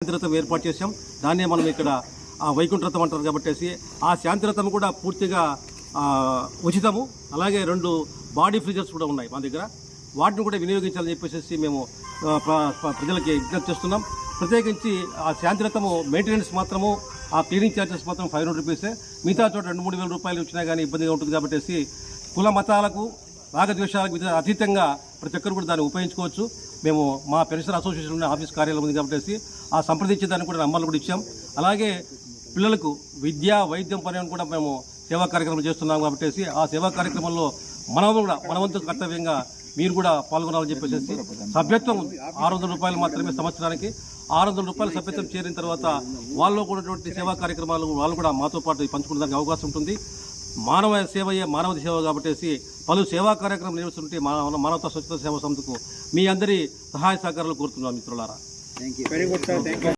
శాంతిరథం ఏర్పాటు చేశాం. దాన్నే మనం ఇక్కడ వైకుంఠరథం అంటారు కాబట్టి ఆ శాంతిరథం కూడా పూర్తిగా ఉచితము. అలాగే 2 బాడీ ఫ్రీజర్స్ కూడా ఉన్నాయి మన దగ్గర. వాటిని కూడా వినియోగించాలని చెప్పేసి మేము ప్రజలకి విజ్ఞప్తి చేస్తున్నాం. ప్రత్యేకించి ఆ శాంతిరథము మెయింటెనెన్స్ మాత్రము, ఆ క్లీనింగ్ ఛార్జెస్ మాత్రం 500 రూపీసే. మిగతా చోట 2-3 వేల రూపాయలు వచ్చినా కానీ ఇబ్బందిగా ఉంటుంది కాబట్టి కుల మతాలకు రాగద్వేషాలకు అతీతంగా ప్రతి ఒక్కరు కూడా దాన్ని ఉపయోగించుకోవచ్చు. మేము మా పెన్షన్ అసోసియేషన్ ఆఫీస్ కార్యాలయం ఉంది కాబట్టి ఆ సంప్రదించే దాన్ని కూడా నంబర్లు కూడా ఇచ్చాం. అలాగే పిల్లలకు విద్య వైద్యం పని కూడా మేము సేవా కార్యక్రమం చేస్తున్నాం కాబట్టి ఆ సేవా కార్యక్రమంలో మనవంతు కర్తవ్యంగా మీరు కూడా పాల్గొనాలని చెప్పేసి సభ్యత్వం 600 రూపాయలు మాత్రమే సంవత్సరానికి. 600 రూపాయల సభ్యత్వం చేరిన తర్వాత వాళ్ళు కూడాటువంటి సేవా కార్యక్రమాలు వాళ్ళు కూడా మాతో పాటు పంచుకునేదానికి అవకాశం ఉంటుంది. మానవ సేవయే మానవత సేవ కాబట్టి పలు సేవా కార్యక్రమం నిర్వహిస్తుంటే మానవతా స్వచ్ఛత సేవా సంస్థకు మీ అందరి సహాయ సహకారాలు కోరుతున్నాం మిత్రులారా.